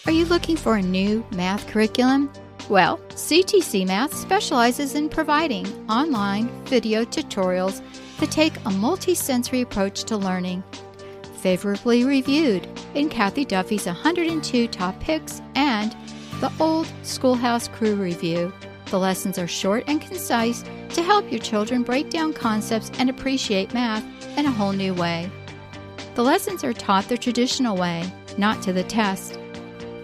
Are you looking for a new math curriculum? Well, CTC Math specializes in providing online video tutorials that take a multi-sensory approach to learning. Favorably reviewed in Kathy Duffy's 102 Top Picks and the Old Schoolhouse Crew Review. The lessons are short and concise to help your children break down concepts and appreciate math in a whole new way. The lessons are taught the traditional way, not to the test.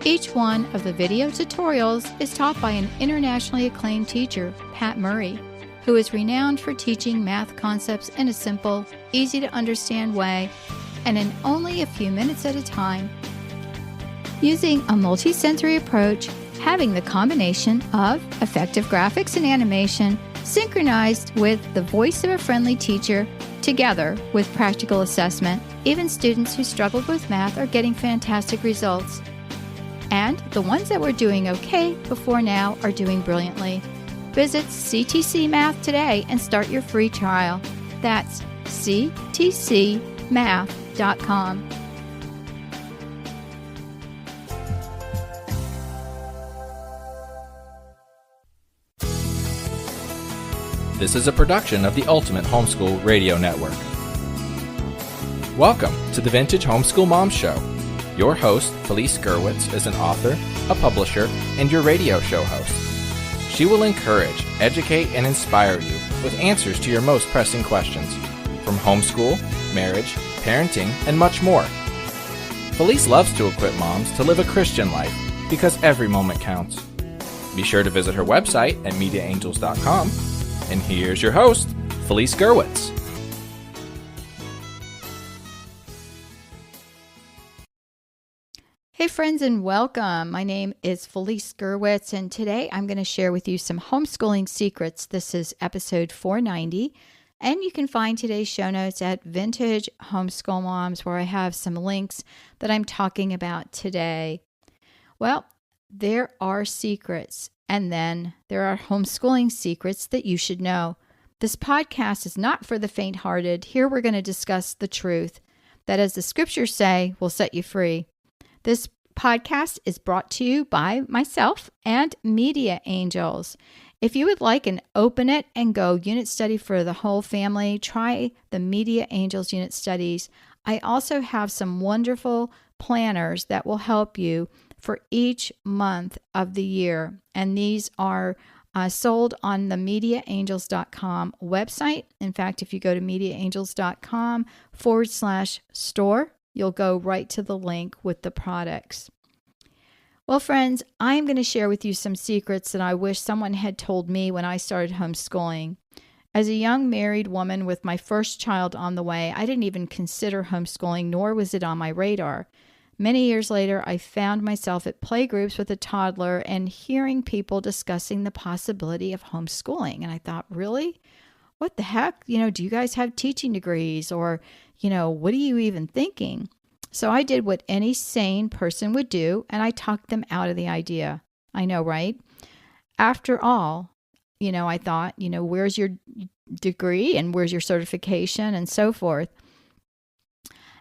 Each one of the video tutorials is taught by an internationally acclaimed teacher, Pat Murray, who is renowned for teaching math concepts in a simple, easy-to-understand way and in only a few minutes at a time. Using a multi-sensory approach, having the combination of effective graphics and animation synchronized with the voice of a friendly teacher together with practical assessment, even students who struggled with math are getting fantastic results. And the ones that were doing okay before now are doing brilliantly. Visit CTC Math today and start your free trial. That's ctcmath.com. This is a production of the Ultimate Homeschool Radio Network. Welcome to the Vintage Homeschool Moms Show. Your host, Felice Gerwitz, is an author, a publisher, and your radio show host. She will encourage, educate, and inspire you with answers to your most pressing questions, from homeschool, marriage, parenting, and much more. Felice loves to equip moms to live a Christian life because every moment counts. Be sure to visit her website at mediaangels.com. And here's your host, Felice Gerwitz. Hey friends, and welcome. My name is Felice Gerwitz, and today I'm going to share with you some homeschooling secrets. This is episode 490, and you can find today's show notes at Vintage Homeschool Moms, where I have some links that I'm talking about today. Well, there are secrets, and then there are homeschooling secrets that you should know. This podcast is not for the faint-hearted. Here we're going to discuss the truth that, as the scriptures say, will set you free. This podcast is brought to you by myself and Media Angels. If you would like an open it and go unit study for the whole family, try the Media Angels unit studies. I also have some wonderful planners that will help you for each month of the year. And these are sold on the mediaangels.com website. In fact, if you go to mediaangels.com/store, you'll go right to the link with the products. Well, friends, I'm going to share with you some secrets that I wish someone had told me when I started homeschooling. As a young married woman with my first child on the way, I didn't even consider homeschooling, nor was it on my radar. Many years later, I found myself at playgroups with a toddler and hearing people discussing the possibility of homeschooling. And I thought, really? What the heck? Do you guys have teaching degrees? Or, what are you even thinking? So I did what any sane person would do, and I talked them out of the idea. I know, right? After all, I thought, where's your degree and where's your certification and so forth?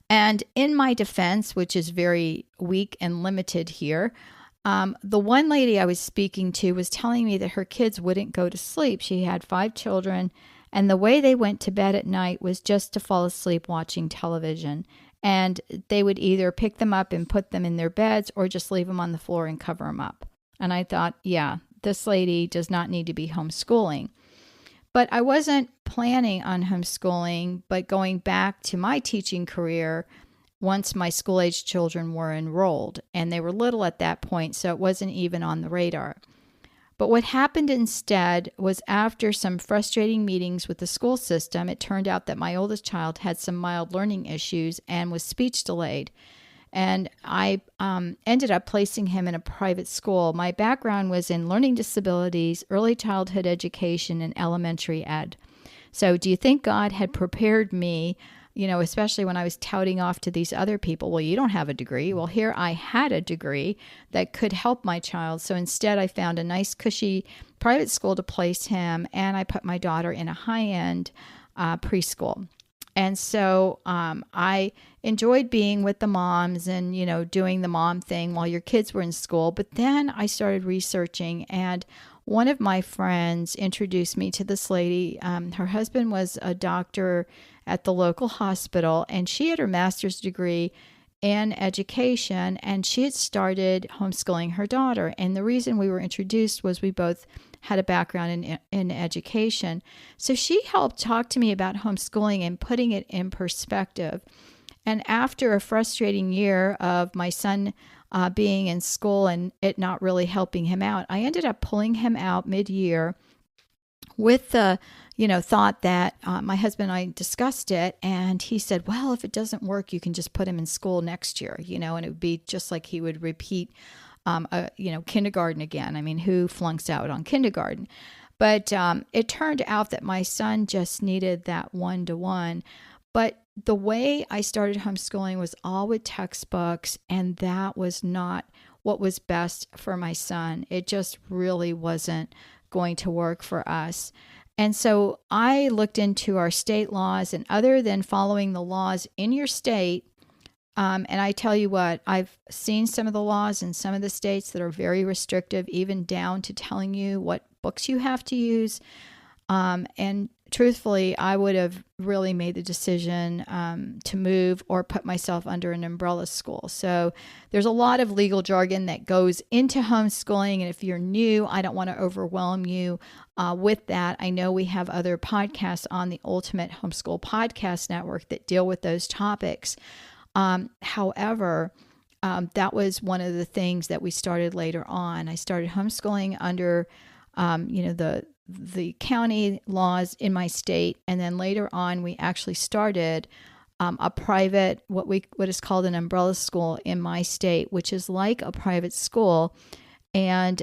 And in my defense, which is very weak and limited here, the one lady I was speaking to was telling me that her kids wouldn't go to sleep. She had 5 children, and the way they went to bed at night was just to fall asleep watching television. And they would either pick them up and put them in their beds or just leave them on the floor and cover them up. And I thought, yeah, this lady does not need to be homeschooling. But I wasn't planning on homeschooling, but going back to my teaching career once my school-age children were enrolled. And they were little at that point, so it wasn't even on the radar. But what happened instead was, after some frustrating meetings with the school system, it turned out that my oldest child had some mild learning issues and was speech delayed. And I ended up placing him in a private school. My background was in learning disabilities, early childhood education, and elementary ed. So do you think God had prepared me, especially when I was touting off to these other people, well, you don't have a degree. Well, here I had a degree that could help my child. So instead, I found a nice, cushy private school to place him, and I put my daughter in a high-end preschool. And so I enjoyed being with the moms and, doing the mom thing while your kids were in school. But then I started researching, and one of my friends introduced me to this lady. Her husband was a doctor at the local hospital, and she had her master's degree in education, and she had started homeschooling her daughter. And the reason we were introduced was we both had a background in education. So she helped talk to me about homeschooling and putting it in perspective. And after a frustrating year of my son being in school and it not really helping him out, I ended up pulling him out mid-year with the thought that my husband and I discussed it, and he said, well, if it doesn't work, you can just put him in school next year, and it would be just like he would repeat kindergarten again. I mean, who flunks out on kindergarten? But it turned out that my son just needed that one-to-one. But the way I started homeschooling was all with textbooks, and that was not what was best for my son. It just really wasn't going to work for us. And so I looked into our state laws, and other than following the laws in your state, and I tell you what, I've seen some of the laws in some of the states that are very restrictive, even down to telling you what books you have to use. And truthfully, I would have really made the decision to move or put myself under an umbrella school. So there's a lot of legal jargon that goes into homeschooling. And if you're new, I don't want to overwhelm you with that. I know we have other podcasts on the Ultimate Homeschool Podcast Network that deal with those topics. However, that was one of the things that we started later on. I started homeschooling under, the county laws in my state, and then later on, we actually started a private, what is called an umbrella school in my state, which is like a private school, and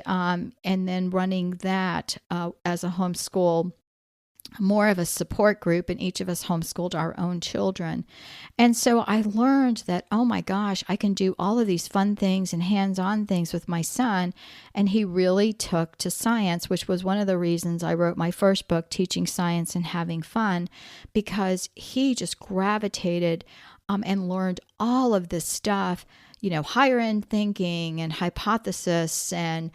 then running that as a homeschool, more of a support group, and each of us homeschooled our own children. And so I learned that, oh my gosh, I can do all of these fun things and hands-on things with my son. And he really took to science, which was one of the reasons I wrote my first book, Teaching Science and Having Fun, because he just gravitated and learned all of this stuff, higher end thinking and hypothesis and,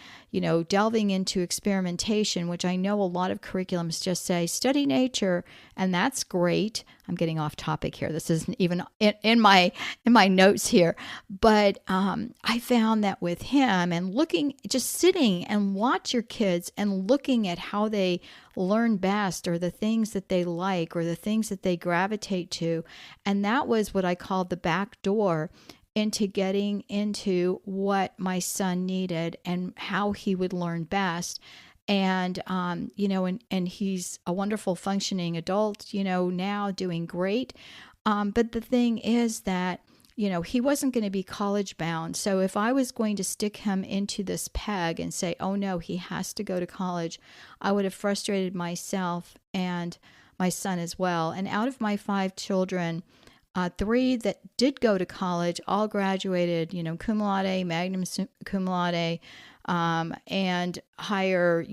delving into experimentation, which I know a lot of curriculums just say, study nature, and that's great. I'm getting off topic here. This isn't even in my notes here. But I found that with him and just sitting and watch your kids and looking at how they learn best, or the things that they like, or the things that they gravitate to. And that was what I called the back door into getting into what my son needed and how he would learn best. And, and he's a wonderful functioning adult, now doing great. But the thing is that, he wasn't going to be college bound. So if I was going to stick him into this peg and say, oh no, he has to go to college, I would have frustrated myself and my son as well. And out of my 5 children, 3 that did go to college all graduated, cum laude, magna cum laude, and higher,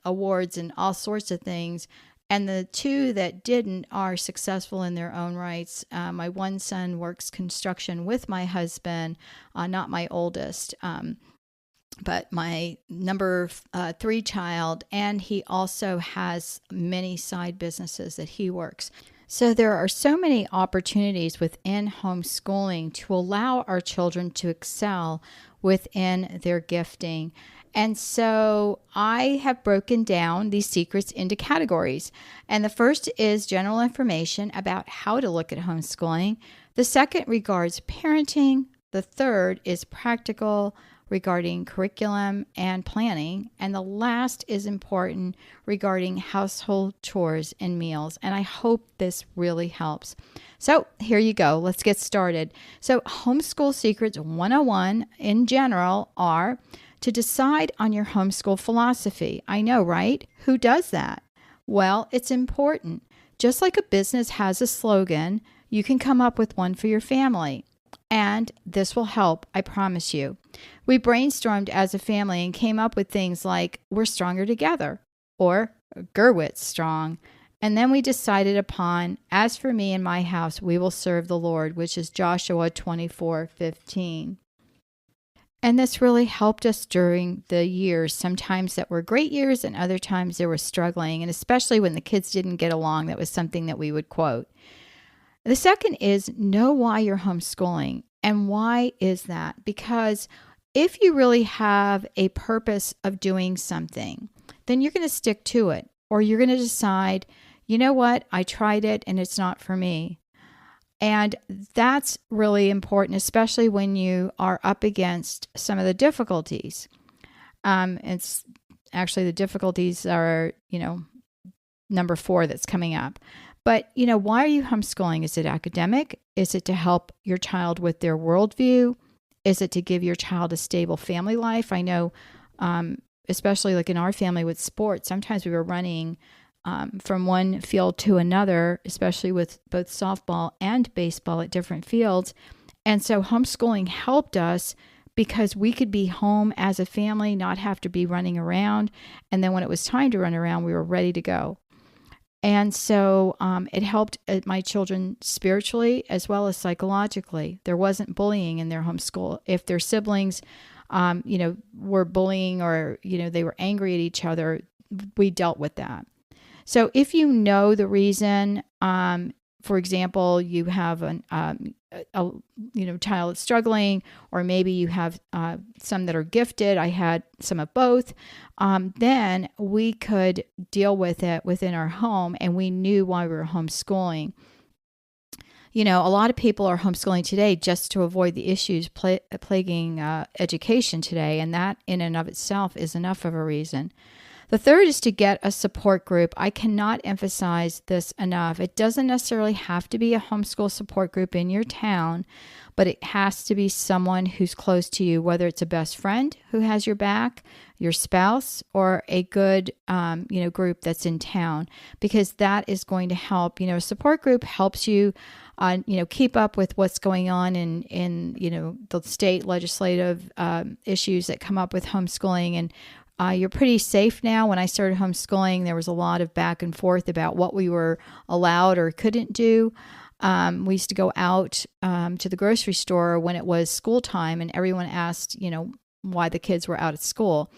awards and all sorts of things. And the 2 that didn't are successful in their own rights. My one son works construction with my husband, not my oldest, but my number 3 child, and he also has many side businesses that he works. So there are so many opportunities within homeschooling to allow our children to excel within their gifting. And so I have broken down these secrets into categories. And the first is general information about how to look at homeschooling. The second regards parenting. The third is practical regarding curriculum and planning. And the last is important regarding household chores and meals. And I hope this really helps. So here you go. Let's get started. So Homeschool Secrets 101 in general are to decide on your homeschool philosophy. I know, right? Who does that? Well, it's important. Just like a business has a slogan, you can come up with one for your family. And this will help, I promise you. We brainstormed as a family and came up with things like, we're stronger together, or Gerwitz strong, And then we decided upon, as for me and my house, we will serve the Lord, which is Joshua 24:15. And this really helped us during the years, sometimes that were great years and other times they were struggling. And especially when the kids didn't get along, that was something that we would quote. The second is know why you're homeschooling. And why is that? Because if you really have a purpose of doing something, then you're going to stick to it. Or you're going to decide, you know what, I tried it and it's not for me. And that's really important, especially when you are up against some of the difficulties. It's actually the difficulties are, number 4 that's coming up. But, why are you homeschooling? Is it academic? Is it to help your child with their worldview? Is it to give your child a stable family life? I know, especially like in our family with sports, sometimes we were running from one field to another, especially with both softball and baseball at different fields. And so homeschooling helped us because we could be home as a family, not have to be running around. And then when it was time to run around, we were ready to go. And so it helped my children spiritually as well as psychologically. There wasn't bullying in their homeschool. If their siblings, were bullying or, they were angry at each other, we dealt with that. So if you know the reason, for example, you have a child that's struggling, or maybe you have some that are gifted. I had some of both. Then we could deal with it within our home, and we knew why we were homeschooling. A lot of people are homeschooling today just to avoid the issues plaguing education today, and that in and of itself is enough of a reason. The third is to get a support group. I cannot emphasize this enough. It doesn't necessarily have to be a homeschool support group in your town, but it has to be someone who's close to you, whether it's a best friend who has your back, your spouse, or a good, group that's in town, because that is going to help. A support group helps you, keep up with what's going on in the state legislative issues that come up with homeschooling. And you're pretty safe now. When I started homeschooling, there was a lot of back and forth about what we were allowed or couldn't do. We used to go out to the grocery store when it was school time, and everyone asked, why the kids were out at school.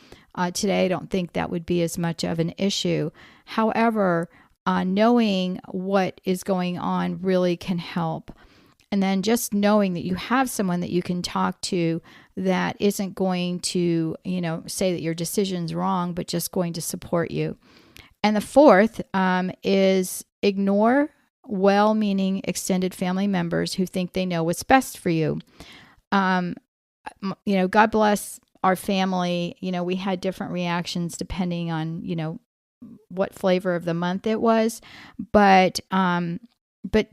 Today, I don't think that would be as much of an issue. However, knowing what is going on really can help. And then just knowing that you have someone that you can talk to that isn't going to, say that your decision's wrong, but just going to support you. And the fourth is ignore well-meaning extended family members who think they know what's best for you. God bless our family. We had different reactions depending on, what flavor of the month it was, but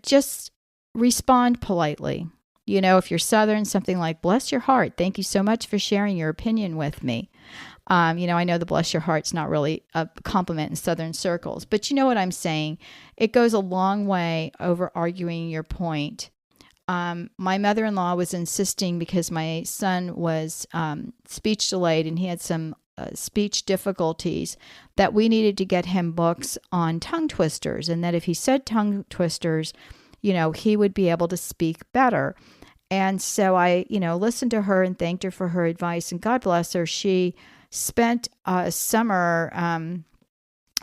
just respond politely. If you're Southern, something like, bless your heart. Thank you so much for sharing your opinion with me. I know the bless your heart's not really a compliment in Southern circles, but you know what I'm saying? It goes a long way over arguing your point. My mother-in-law was insisting, because my son was speech delayed and he had some speech difficulties, that we needed to get him books on tongue twisters, and that if he said tongue twisters, he would be able to speak better. And so I, listened to her and thanked her for her advice. And God bless her, she spent a summer,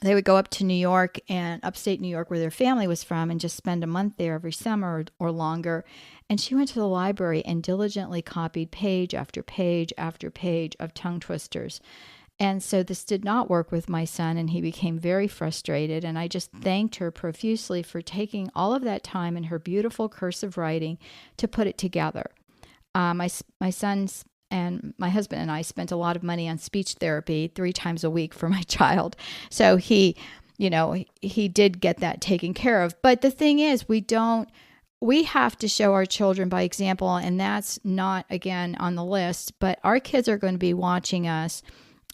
they would go up to New York and upstate New York where their family was from, and just spend a month there every summer or longer. And she went to the library and diligently copied page after page after page of tongue twisters. And so this did not work with my son, and he became very frustrated. And I just thanked her profusely for taking all of that time in her beautiful cursive writing to put it together. My son's and my husband and I spent a lot of money on speech therapy 3 times a week for my child. So he did get that taken care of. But the thing is, we have to show our children by example, and that's not, again, on the list, but our kids are going to be watching us.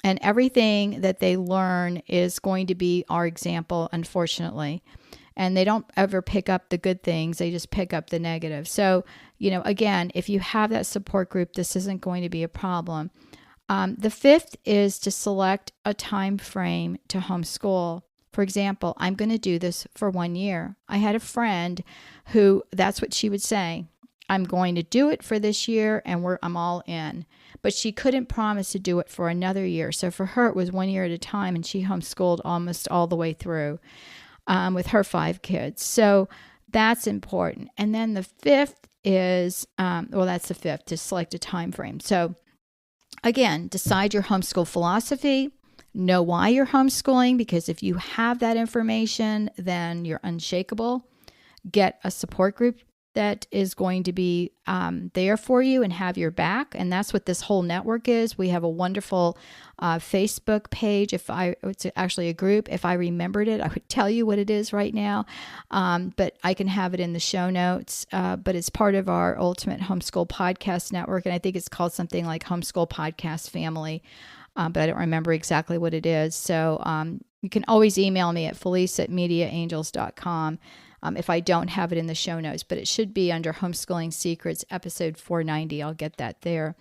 And everything that they learn is going to be our example, unfortunately. And they don't ever pick up the good things. They just pick up the negative. So, again, if you have that support group, this isn't going to be a problem. The fifth is to select a time frame to homeschool. For example, I'm going to do this for 1 year. I had a friend who, that's what she would say. I'm going to do it for this year and I'm all in. But she couldn't promise to do it for another year. So for her, it was 1 year at a time, and she homeschooled almost all the way through with her 5 kids. So that's important. And then the fifth is, that's the fifth, to select a time frame. So again, decide your homeschool philosophy. Know why you're homeschooling, because if you have that information, then you're unshakable. Get a support group that is going to be there for you and have your back. And that's what this whole network is. We have a wonderful Facebook page. It's actually a group. If I remembered it, I would tell you what it is right now. But I can have it in the show notes. But it's part of our Ultimate Homeschool Podcast Network. And I think it's called something like Homeschool Podcast Family. But I don't remember exactly what it is. So you can always email me at felice@mediaangels.com if I don't have it in the show notes. But it should be under Homeschooling Secrets, episode 490. I'll get that there.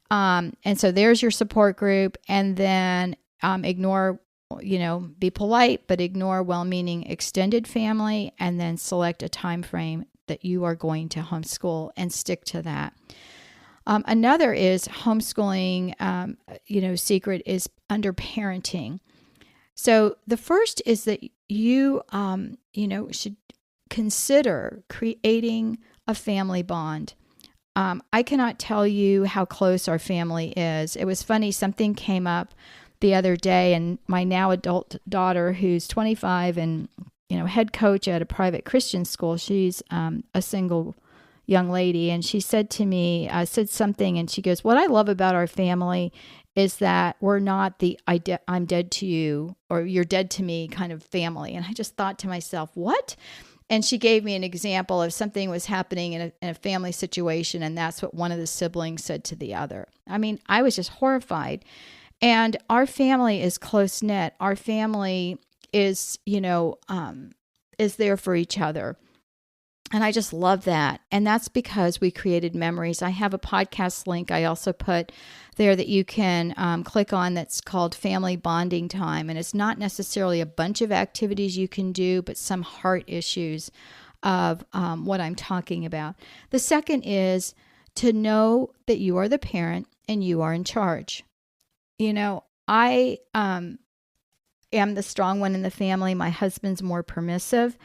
And so there's your support group. And then ignore, be polite, but ignore well-meaning extended family. And then select a time frame that you are going to homeschool and stick to that. Another is homeschooling, secret is under parenting. So the first is that you, should consider creating a family bond. I cannot tell you how close our family is. It was funny, something came up the other day, and my now adult daughter, who's 25 and, head coach at a private Christian school, she's a single young lady, and she said to me, I said something, and she goes, "What I love about our family is that we're not the I'm dead to you or you're dead to me kind of family." And I just thought to myself, what? And she gave me an example of something was happening in a family situation, and that's what one of the siblings said to the other. I mean, I was just horrified. And our family is close-knit. Our family is, is there for each other. And I just love that. And that's because we created memories. I have a podcast link I also put there that you can click on that's called Family Bonding Time. And it's not necessarily a bunch of activities you can do, but some heart issues of what I'm talking about. The second is to know that you are the parent and you are in charge. I am the strong one in the family. My husband's more permissive.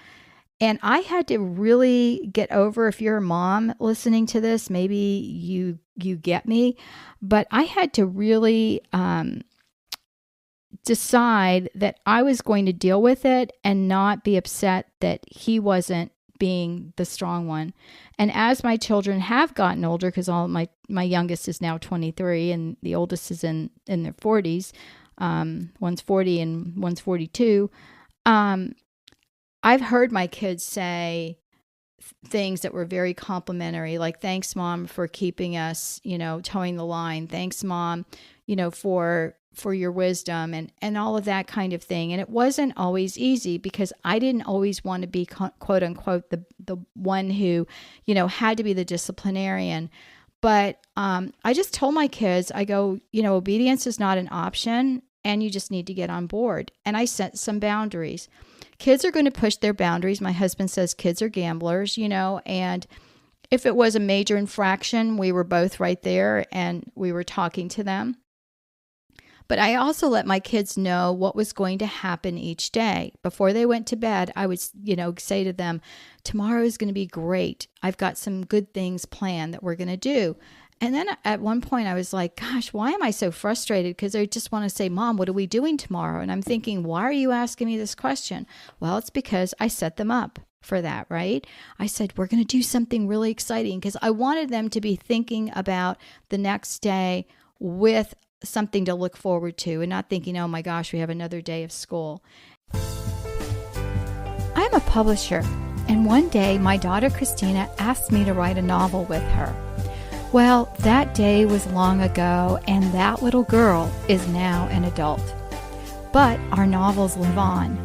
And I had to really get over, if you're a mom listening to this, maybe you get me, but I had to really decide that I was going to deal with it and not be upset that he wasn't being the strong one. And as my children have gotten older, because all my youngest is now 23 and the oldest is in their 40s, one's 40 and one's 42, I've heard my kids say things that were very complimentary, like, "Thanks, Mom, for keeping us, towing the line. Thanks, Mom, for your wisdom," and all of that kind of thing. And it wasn't always easy because I didn't always want to be, quote unquote, the one who, had to be the disciplinarian. But I just told my kids, I go, obedience is not an option, and you just need to get on board. And I set some boundaries. Kids are going to push their boundaries. My husband says kids are gamblers, and if it was a major infraction, we were both right there and we were talking to them. But I also let my kids know what was going to happen each day. Before they went to bed, I would, say to them, "Tomorrow is going to be great. I've got some good things planned that we're going to do." And then at one point I was like, gosh, why am I so frustrated? Because I just want to say, "Mom, what are we doing tomorrow?" And I'm thinking, why are you asking me this question? Well, it's because I set them up for that, right? I said, we're going to do something really exciting because I wanted them to be thinking about the next day with something to look forward to and not thinking, oh my gosh, we have another day of school. I'm a publisher, and one day my daughter Christina asked me to write a novel with her. Well, that day was long ago, and that little girl is now an adult. But our novels live on.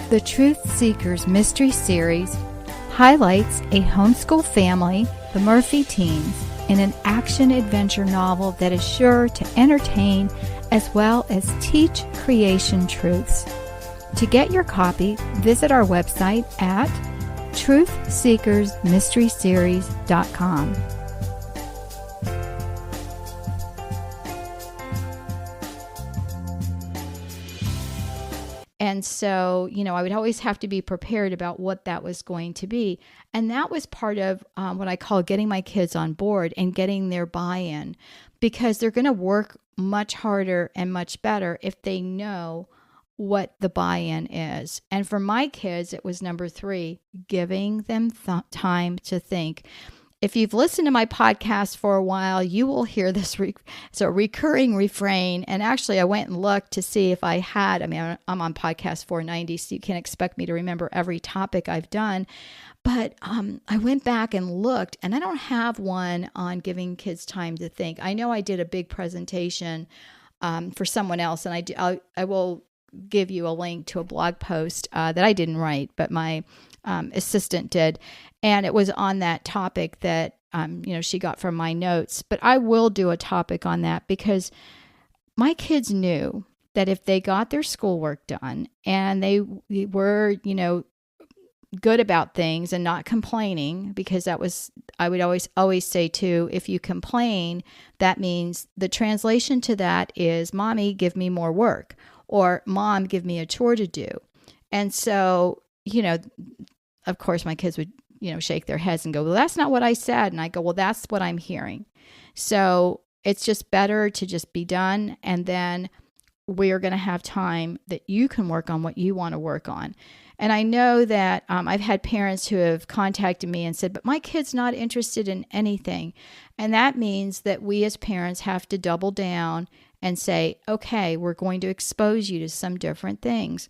The Truth Seekers Mystery Series highlights a homeschool family, the Murphy teens, in an action-adventure novel that is sure to entertain as well as teach creation truths. To get your copy, visit our website at truthseekersmysteryseries.com. And so, I would always have to be prepared about what that was going to be. And that was part of what I call getting my kids on board and getting their buy-in, because they're going to work much harder and much better if they know what the buy-in is. And for my kids, it was number 3, giving them time to think. If you've listened to my podcast for a while, you will hear this it's a recurring refrain. And actually, I went and looked to see if I had, I'm on podcast 490, so you can't expect me to remember every topic I've done. But I went back and looked, and I don't have one on giving kids time to think. I know I did a big presentation for someone else, and I will give you a link to a blog post that I didn't write, but my assistant did. And it was on that topic that, she got from my notes. But I will do a topic on that, because my kids knew that if they got their schoolwork done and they were, good about things and not complaining, because that was, I would always say too, if you complain, that means the translation to that is, Mommy, give me more work, or Mom, give me a chore to do. And so, of course, my kids would, shake their heads and go, well, that's not what I said. And I go, well, that's what I'm hearing. So it's just better to just be done. And then we're going to have time that you can work on what you want to work on. And I know that I've had parents who have contacted me and said, but my kid's not interested in anything. And that means that we as parents have to double down and say, okay, we're going to expose you to some different things.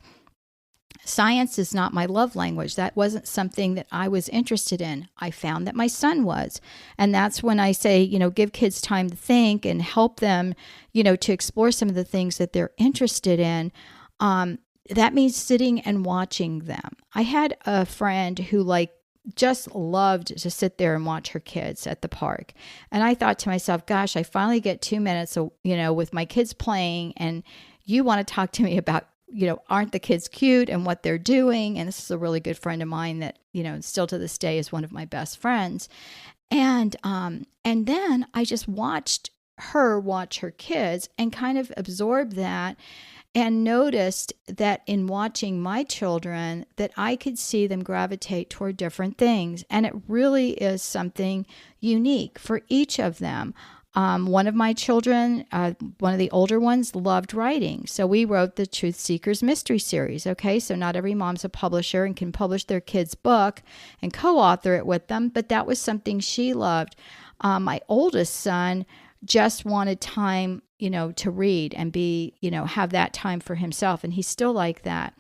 Science is not my love language. That wasn't something that I was interested in. I found that my son was. And that's when I say, give kids time to think and help them, to explore some of the things that they're interested in. That means sitting and watching them. I had a friend who just loved to sit there and watch her kids at the park. And I thought to myself, gosh, I finally get 2 minutes, with my kids playing, and you want to talk to me about, aren't the kids cute and what they're doing? And this is a really good friend of mine that, still to this day is one of my best friends. And then I just watched her watch her kids and kind of absorbed that, and noticed that in watching my children that I could see them gravitate toward different things. And it really is something unique for each of them. One of my children, one of the older ones, loved writing. So we wrote the Truth Seekers Mystery Series. Okay, so not every mom's a publisher and can publish their kid's book and co-author it with them, but that was something she loved. My oldest son just wanted time, to read and be, have that time for himself. And he's still like that.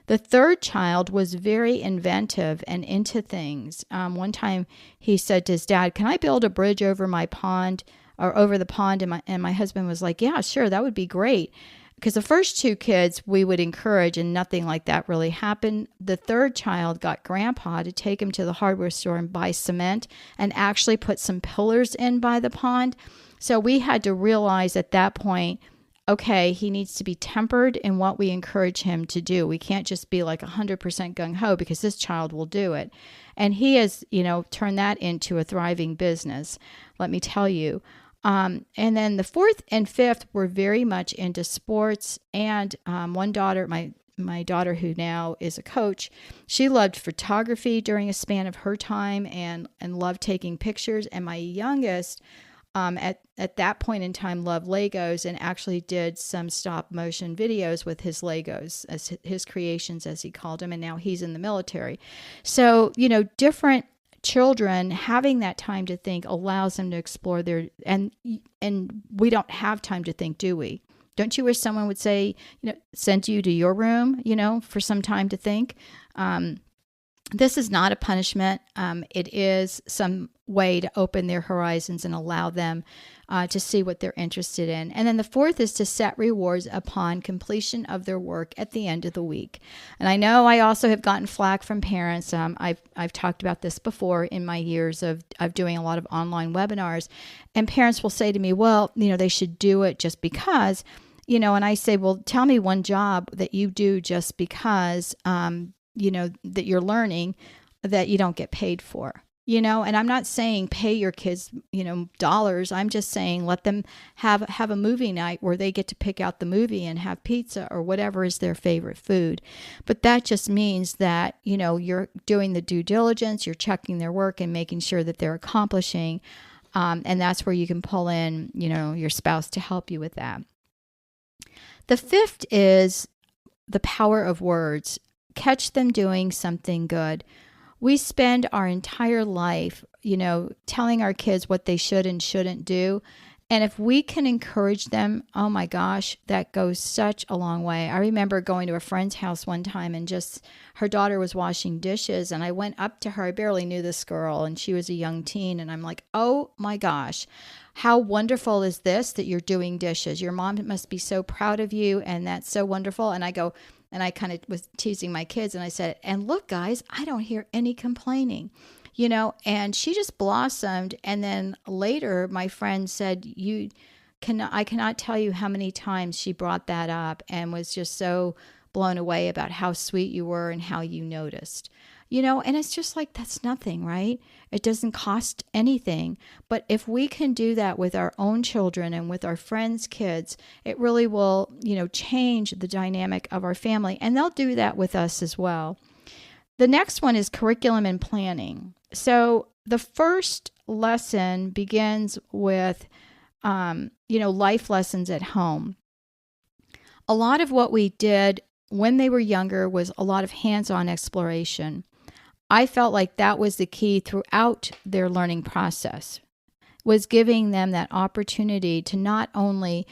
The third child was very inventive and into things. One time he said to his dad, can I build a bridge over my pond or over the pond? And my husband was like, yeah, sure, that would be great. Because the first 2 kids we would encourage, and nothing like that really happened. The third child got grandpa to take him to the hardware store and buy cement and actually put some pillars in by the pond. So we had to realize at that point, okay, he needs to be tempered in what we encourage him to do. We can't just be 100% gung-ho, because this child will do it. And he has, turned that into a thriving business, let me tell you. And then the 4th and 5th were very much into sports. And one daughter, my daughter, who now is a coach, she loved photography during a span of her time and loved taking pictures. And my youngest, at that point in time, loved Legos and actually did some stop motion videos with his Legos, as his creations, as he called them. And now he's in the military. So, different children having that time to think allows them to explore their, and we don't have time to think, do we? Don't you wish someone would say, send you to your room, for some time to think? This is not a punishment. It is some way to open their horizons and allow them to see what they're interested in. And then the 4th is to set rewards upon completion of their work at the end of the week. And I know I also have gotten flack from parents. I've talked about this before in my years of doing a lot of online webinars. And parents will say to me, well, they should do it just because. And I say, well, tell me one job that you do just because, that you're learning that you don't get paid for. And I'm not saying pay your kids, dollars. I'm just saying let them have a movie night where they get to pick out the movie and have pizza or whatever is their favorite food. But that just means that, you're doing the due diligence, you're checking their work and making sure that they're accomplishing. And that's where you can pull in, your spouse to help you with that. The fifth is the power of words. Catch them doing something good. We spend our entire life, telling our kids what they should and shouldn't do. And if we can encourage them, oh my gosh, that goes such a long way. I remember going to a friend's house one time and just her daughter was washing dishes. And I went up to her. I barely knew this girl and she was a young teen. And I'm like, oh my gosh, how wonderful is this that you're doing dishes? Your mom must be so proud of you. And that's so wonderful. And I go, and I kind of was teasing my kids and I said, and look, guys, I don't hear any complaining, and she just blossomed. And then later my friend said, I cannot tell you how many times she brought that up and was just so blown away about how sweet you were and how you noticed, and it's just like, that's nothing, right? It doesn't cost anything. But if we can do that with our own children and with our friends' kids, it really will, change the dynamic of our family. And they'll do that with us as well. The next one is curriculum and planning. So the first lesson begins with, life lessons at home. A lot of what we did when they were younger was a lot of hands-on exploration. I felt like that was the key throughout their learning process, was giving them that opportunity to not only,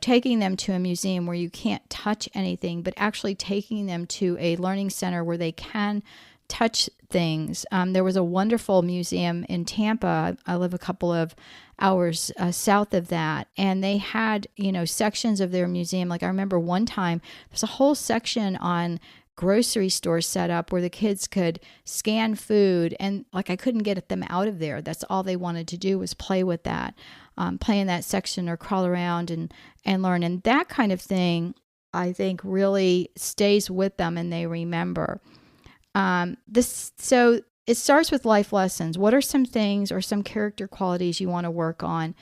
taking them to a museum where you can't touch anything, but actually taking them to a learning center where they can touch things. There was a wonderful museum in Tampa. I live a couple of hours south of that. And they had, sections of their museum. Like I remember one time, there's a whole section on grocery store set up where the kids could scan food, and like I couldn't get them out of there. That's all they wanted to do was play with that, play in that section or crawl around and learn. And that kind of thing, I think, really stays with them and they remember. So it starts with life lessons. What are some things or some character qualities you want to work on?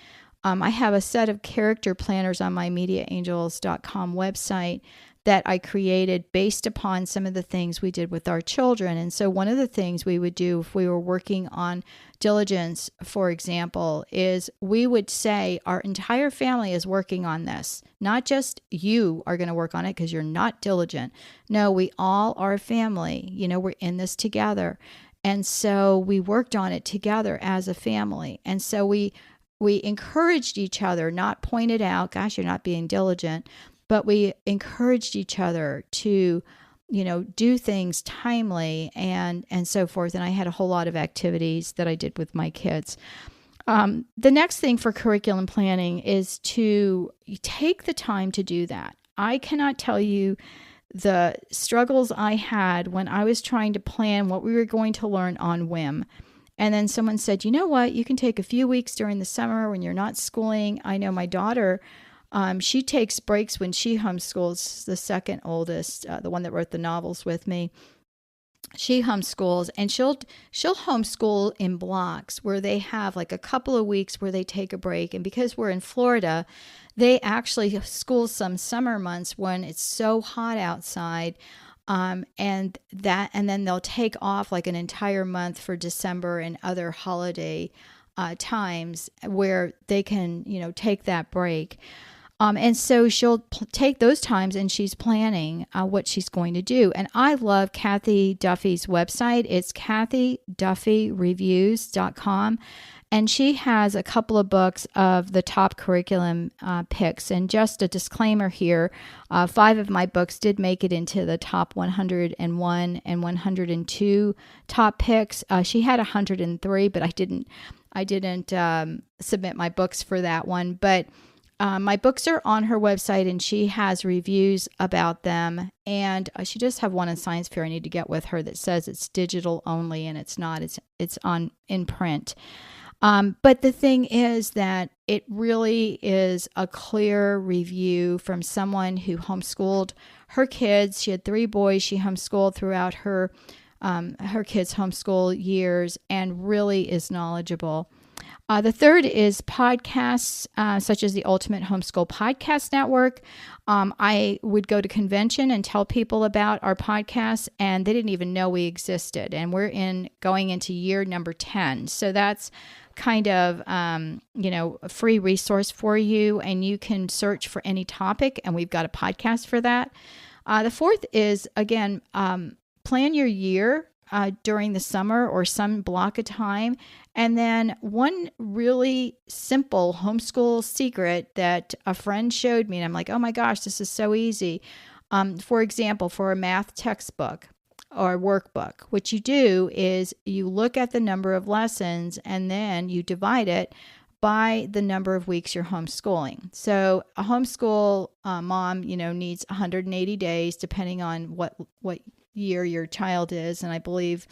I have a set of character planners on my MediaAngels.com website that I created based upon some of the things we did with our children. And so one of the things we would do if we were working on diligence, for example, is we would say our entire family is working on this. Not just you are going to work on it because you're not diligent. No, we all are a family. We're in this together. And so we worked on it together as a family. And so we encouraged each other, not pointed out, gosh, you're not being diligent, but we encouraged each other to, do things timely and so forth. And I had a whole lot of activities that I did with my kids. The next thing for curriculum planning is to take the time to do that. I cannot tell you the struggles I had when I was trying to plan what we were going to learn on whim. And then someone said, you know what, you can take a few weeks during the summer when you're not schooling. I know my daughter, she takes breaks when she homeschools, the second oldest, the one that wrote the novels with me. She homeschools, and she'll homeschool in blocks where they have like a couple of weeks where they take a break. And because we're in Florida, they actually school some summer months when it's so hot outside. And then they'll take off like an entire month for December and other holiday times where they can, take that break. And so she'll take those times and she's planning what she's going to do. And I love Kathy Duffy's website. It's kathyduffyreviews.com. And she has a couple of books of the top curriculum picks. And just a disclaimer here, 5 of my books did make it into the top 101 and 102 top picks. She had 103, but I didn't submit my books for that one. But my books are on her website, and she has reviews about them. And she does have one in science fair I need to get with her that says it's digital only, and it's not. It's in print. But the thing is that it really is a clear review from someone who homeschooled her kids. She had 3 boys. She homeschooled throughout her kids' homeschool years and really is knowledgeable. The third is podcasts, such as the Ultimate Homeschool Podcast Network. I would go to convention and tell people about our podcasts, and they didn't even know we existed. And we're going into year number 10. So that's kind of, a free resource for you, and you can search for any topic, and we've got a podcast for that. The fourth is, again, plan your year during the summer or some block of time. And then one really simple homeschool secret that a friend showed me, and I'm like, oh my gosh, this is so easy. For example, for a math textbook or workbook, what you do is you look at the number of lessons and then you divide it by the number of weeks you're homeschooling. So a homeschool mom, needs 180 days, depending on what year your child is. And I believe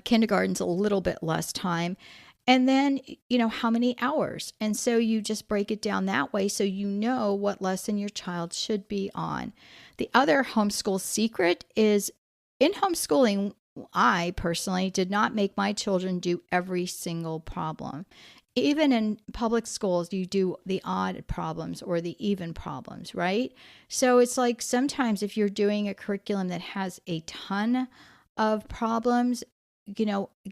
kindergarten's a little bit less time. And then, how many hours. And so you just break it down that way so you know what lesson your child should be on. The other homeschool secret is, in homeschooling, I personally did not make my children do every single problem. Even in public schools, you do the odd problems or the even problems, right? So it's like sometimes if you're doing a curriculum that has a ton of problems,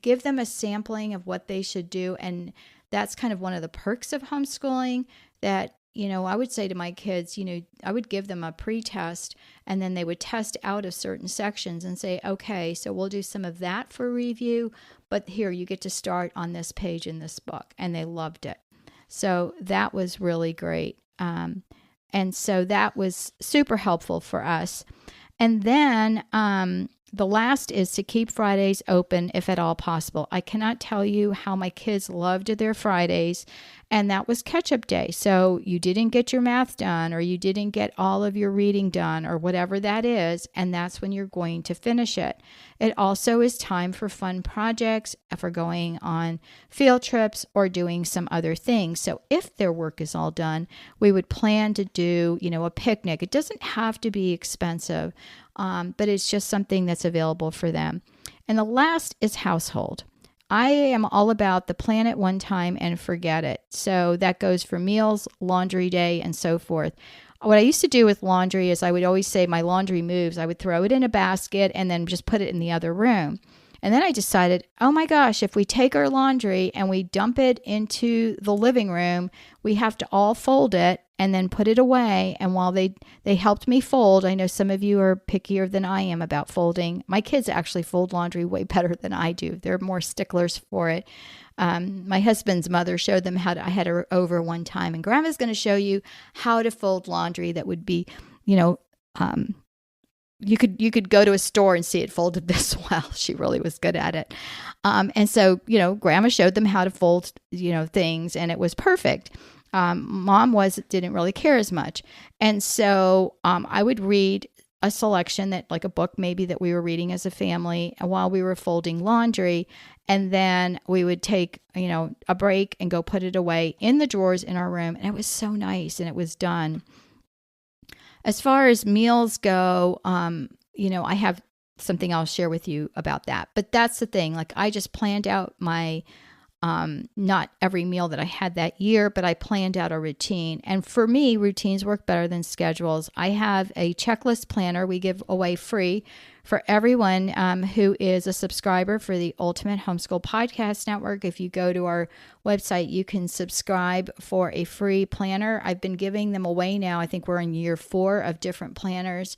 give them a sampling of what they should do. And that's kind of one of the perks of homeschooling that, I would say to my kids, I would give them a pre-test, and then they would test out of certain sections and say, okay, so we'll do some of that for review, but here, you get to start on this page in this book. And they loved it. So that was really great. And so that was super helpful for us. And then the last is to keep Fridays open if at all possible. I cannot tell you how my kids loved their Fridays, and that was catch-up day. So you didn't get your math done, or you didn't get all of your reading done, or whatever that is, and that's when you're going to finish it. It also is time for fun projects, for going on field trips or doing some other things. So if their work is all done, we would plan to do, a picnic. It doesn't have to be expensive, but it's just something that's available for them. And the last is household. I am all about the plan it one time and forget it. So that goes for meals, laundry day, and so forth. What I used to do with laundry is I would always say my laundry moves. I would throw it in a basket and then just put it in the other room. And then I decided, oh my gosh, if we take our laundry and we dump it into the living room, we have to all fold it and then put it away. And while they helped me fold, I know some of you are pickier than I am about folding. My kids actually fold laundry way better than I do. They're more sticklers for it. My husband's mother showed them how to, I had her over one time, and Grandma's going to show you how to fold laundry that would be, you could go to a store and see it folded this well. She really was good at it. And so, Grandma showed them how to fold, things, and it was perfect. Mom didn't really care as much. And so I would read a selection that, like a book maybe that we were reading as a family while we were folding laundry. And then we would take, a break and go put it away in the drawers in our room. And it was so nice, and it was done. As far as meals go, I have something I'll share with you about that. But that's the thing. Like, I just planned out my, not every meal that I had that year, but I planned out a routine. And for me, routines work better than schedules. I have a checklist planner we give away free for everyone who is a subscriber for the Ultimate Homeschool Podcast Network. If you go to our website, you can subscribe for a free planner. I've been giving them away now. I think we're in year 4 of different planners.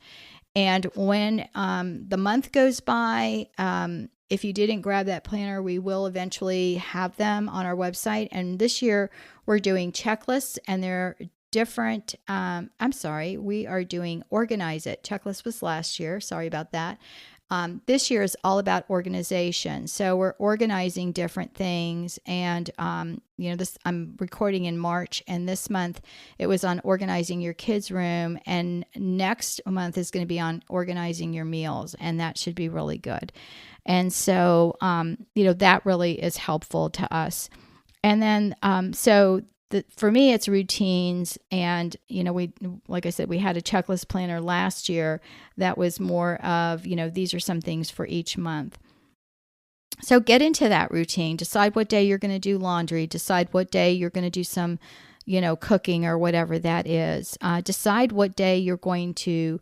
And when the month goes by, if you didn't grab that planner, we will eventually have them on our website. And this year we're doing checklists, and they're different. We are doing Organize It. Checklist was last year. Sorry about that. This year is all about organization. So we're organizing different things. And, I'm recording in March, and this month it was on organizing your kids' room. And next month is going to be on organizing your meals. And that should be really good. And so, that really is helpful to us. And then, for me, it's routines. And, like I said, we had a checklist planner last year that was more of, these are some things for each month. So get into that routine. Decide what day you're going to do laundry. Decide what day you're going to do some, cooking or whatever that is. Decide what day you're going to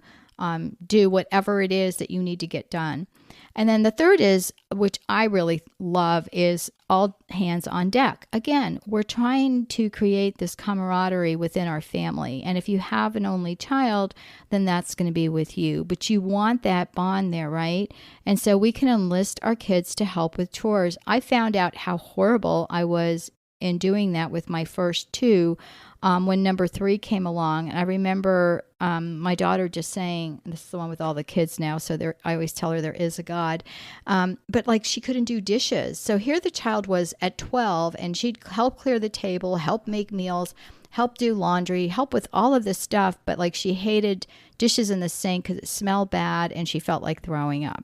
do whatever it is that you need to get done. And then the third is, which I really love, is all hands on deck. Again, we're trying to create this camaraderie within our family. And if you have an only child, then that's going to be with you. But you want that bond there, right? And so we can enlist our kids to help with chores. I found out how horrible I was in doing that with my first two when number 3 came along. And I remember my daughter just saying, this is the one with all the kids now, so I always tell her there is a God, but like she couldn't do dishes. So here the child was at 12, and she'd help clear the table, help make meals, help do laundry, help with all of this stuff, but like she hated dishes in the sink because it smelled bad and she felt like throwing up.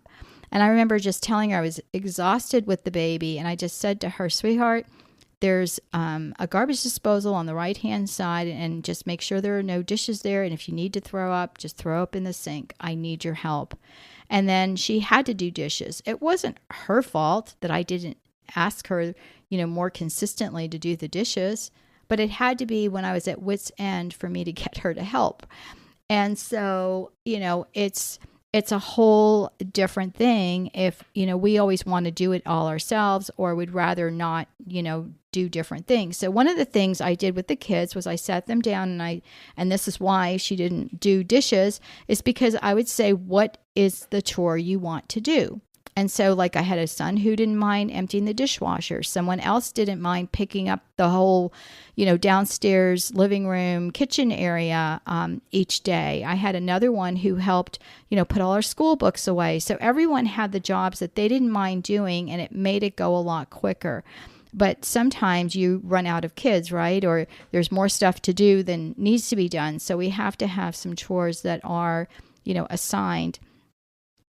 And I remember just telling her I was exhausted with the baby, and I just said to her, sweetheart, there's a garbage disposal on the right-hand side, and just make sure there are no dishes there. And if you need to throw up, just throw up in the sink. I need your help. And then she had to do dishes. It wasn't her fault that I didn't ask her, more consistently to do the dishes, but it had to be when I was at wit's end for me to get her to help. And so, it's a whole different thing if, we always want to do it all ourselves, or would rather not, do different things. So one of the things I did with the kids was I sat them down, and this is why she didn't do dishes, is because I would say, what is the chore you want to do? And so like I had a son who didn't mind emptying the dishwasher. Someone else didn't mind picking up the whole, downstairs living room, kitchen area each day. I had another one who helped, put all our school books away. So everyone had the jobs that they didn't mind doing, and it made it go a lot quicker. But sometimes you run out of kids, right? Or there's more stuff to do than needs to be done. So we have to have some chores that are, assigned.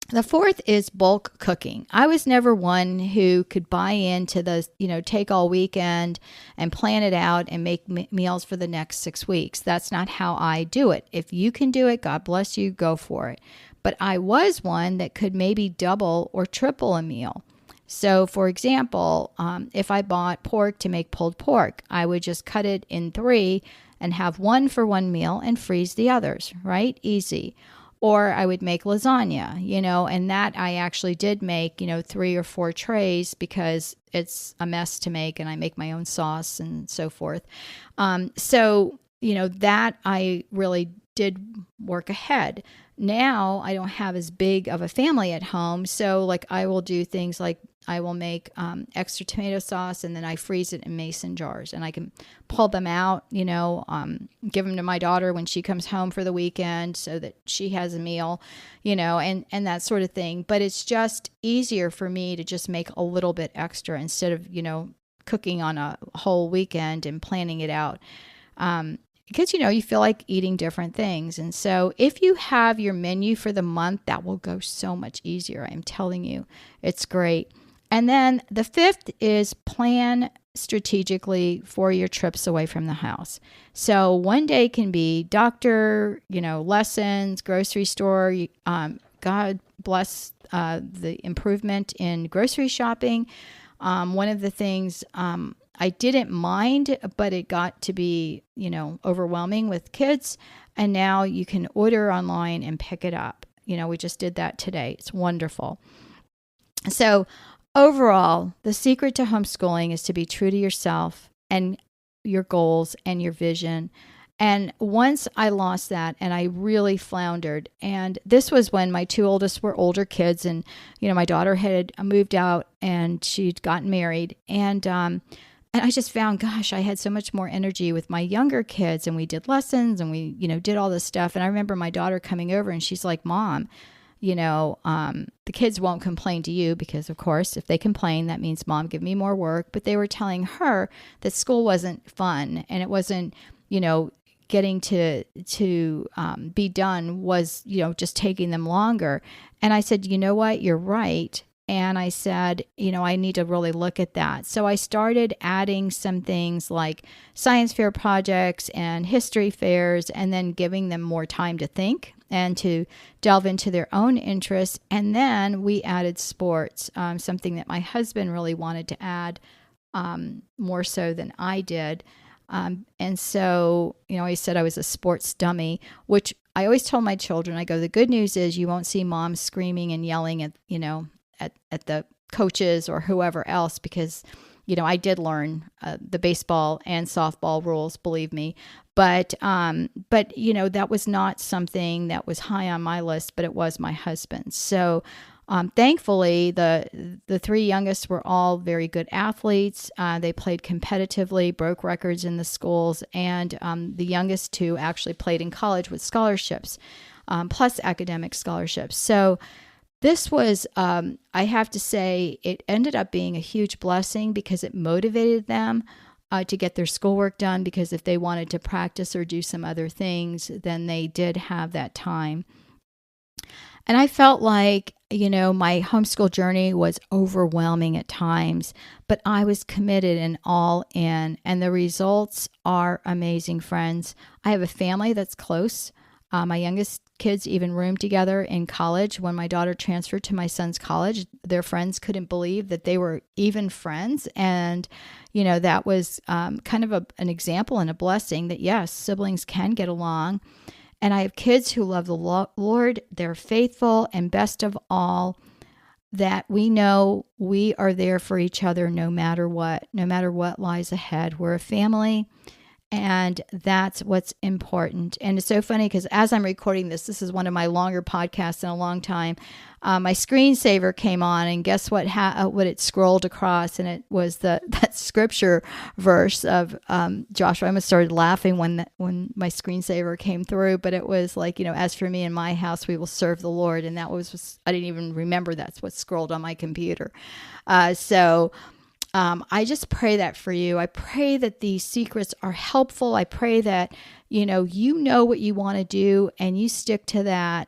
The fourth is bulk cooking. I was never one who could buy into the, take all weekend and plan it out and make meals for the next 6 weeks. That's not how I do it. If you can do it, God bless you, go for it. But I was one that could maybe double or triple a meal. So, for example, if I bought pork to make pulled pork, I would just cut it in 3 and have one for one meal and freeze the others, right? Easy. Or I would make lasagna, and that I actually did make, 3 or 4 trays because it's a mess to make, and I make my own sauce and so forth. That I really did work ahead. Now I don't have as big of a family at home. So like I will do things like I will make extra tomato sauce, and then I freeze it in mason jars, and I can pull them out, give them to my daughter when she comes home for the weekend so that she has a meal, and that sort of thing. But it's just easier for me to just make a little bit extra instead of, cooking on a whole weekend and planning it out. Because, you feel like eating different things. And so if you have your menu for the month, that will go so much easier. I'm telling you, it's great. And then the fifth is plan strategically for your trips away from the house. So one day can be doctor, lessons, grocery store. God bless the improvement in grocery shopping. One of the things I didn't mind, but it got to be, overwhelming with kids. And now you can order online and pick it up. We just did that today. It's wonderful. So overall, the secret to homeschooling is to be true to yourself and your goals and your vision. And once I lost that, and I really floundered, and this was when my 2 oldest were older kids, and, my daughter had moved out and she'd gotten married. And I just found, gosh, I had so much more energy with my younger kids, and we did lessons and we, did all this stuff. And I remember my daughter coming over and she's like, Mom, the kids won't complain to you because, of course, if they complain, that means Mom, give me more work. But they were telling her that school wasn't fun and it wasn't, getting to be done was, just taking them longer. And I said, you know what, you're right. And I said, I need to really look at that. So I started adding some things like science fair projects and history fairs, and then giving them more time to think and to delve into their own interests. And then we added sports, something that my husband really wanted to add more so than I did. And so, he said I was a sports dummy, which I always told my children, I go, the good news is you won't see Mom screaming and yelling at, at the coaches or whoever else, because, I did learn the baseball and softball rules, believe me. But that was not something that was high on my list, but it was my husband's. So thankfully, the three youngest were all very good athletes. They played competitively, broke records in the schools, and the youngest two actually played in college with scholarships, plus academic scholarships. So this was, I have to say, it ended up being a huge blessing because it motivated them to get their schoolwork done, because if they wanted to practice or do some other things, then they did have that time. And I felt like, my homeschool journey was overwhelming at times, but I was committed and all in, and the results are amazing, friends. I have a family that's close. My youngest kids even roomed together in college. When my daughter transferred to my son's college, their friends couldn't believe that they were even friends. And, that was kind of an example and a blessing that, yes, siblings can get along. And I have kids who love the Lord. They're faithful, and best of all, that we know we are there for each other no matter what lies ahead. We're a family. And that's what's important. And it's so funny because as I'm recording this is one of my longer podcasts in a long time. My screensaver came on, and guess what? What it scrolled across, and it was that scripture verse of Joshua. I almost started laughing when my screensaver came through. But it was like, as for me and my house, we will serve the Lord. And that was I didn't even remember that's what scrolled on my computer. I just pray that for you. I pray that these secrets are helpful. I pray that, you know what you want to do and you stick to that.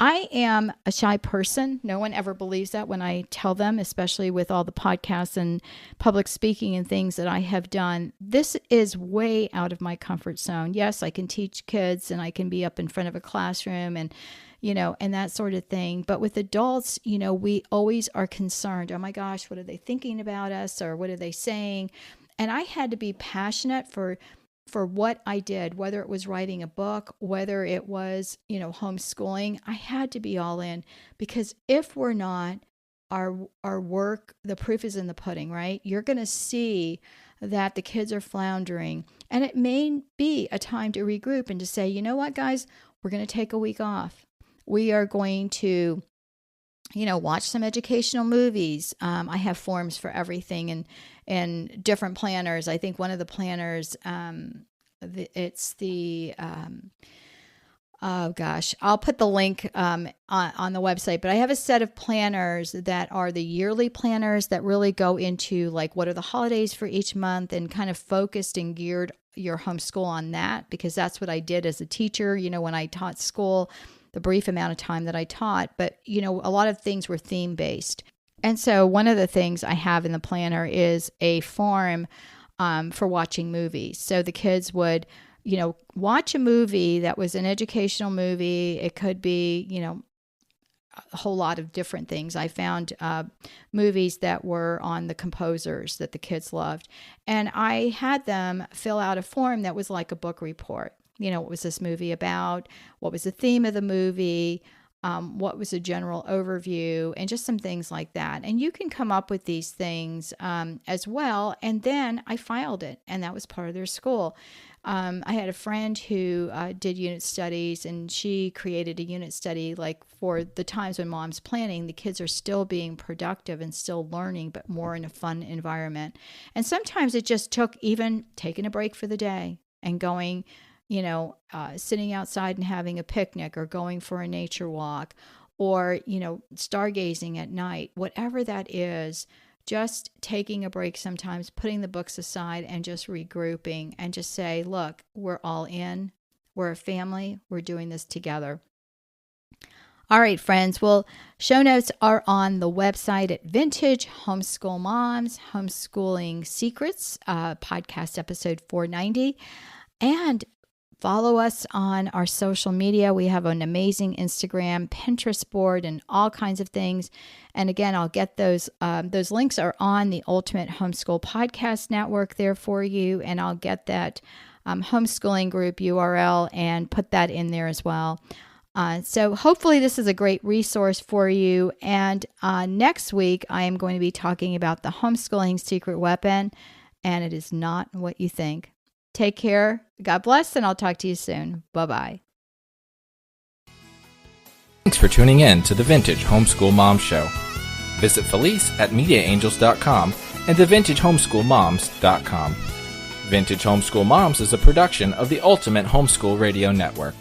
I am a shy person. No one ever believes that when I tell them, especially with all the podcasts and public speaking and things that I have done. This is way out of my comfort zone. Yes, I can teach kids and I can be up in front of a classroom and that sort of thing. But with adults, we always are concerned. Oh my gosh, what are they thinking about us, or what are they saying? And I had to be passionate for what I did, whether it was writing a book, whether it was, homeschooling. I had to be all in, because if we're not, our work, the proof is in the pudding, right? You're going to see that the kids are floundering, and it may be a time to regroup and to say, you know what, guys, we're going to take a week off. We are going to, watch some educational movies. I have forms for everything and different planners. I think one of the planners, it's the, oh gosh, I'll put the link on the website, but I have a set of planners that are the yearly planners that really go into like, what are the holidays for each month, and kind of focused and geared your homeschool on that, because that's what I did as a teacher, when I taught school. The brief amount of time that I taught, but a lot of things were theme based. And so one of the things I have in the planner is a form for watching movies. So the kids would, watch a movie that was an educational movie. It could be, a whole lot of different things. I found movies that were on the composers that the kids loved. And I had them fill out a form that was like a book report. What was this movie about? What was the theme of the movie? What was a general overview? And just some things like that. And you can come up with these things as well. And then I filed it, and that was part of their school. I had a friend who did unit studies, and she created a unit study like for the times when Mom's planning. The kids are still being productive and still learning, but more in a fun environment. And sometimes it just took even taking a break for the day and going sitting outside and having a picnic, or going for a nature walk, or, stargazing at night, whatever that is, just taking a break sometimes, putting the books aside and just regrouping and just say, look, we're all in. We're a family. We're doing this together. All right, friends. Well, show notes are on the website at Vintage Homeschool Moms, Homeschooling Secrets, podcast episode 490. And follow us on our social media. We have an amazing Instagram, Pinterest board, and all kinds of things. And again, I'll get those links are on the Ultimate Homeschool Podcast Network there for you. And I'll get that homeschooling group URL and put that in there as well. So hopefully this is a great resource for you. And next week, I am going to be talking about the homeschooling secret weapon, and it is not what you think. Take care. God bless, and I'll talk to you soon. Bye-bye. Thanks for tuning in to the Vintage Homeschool Mom Show. Visit Felice at MediaAngels.com and TheVintageHomeschoolMoms.com. Vintage Homeschool Moms is a production of the Ultimate Homeschool Radio Network.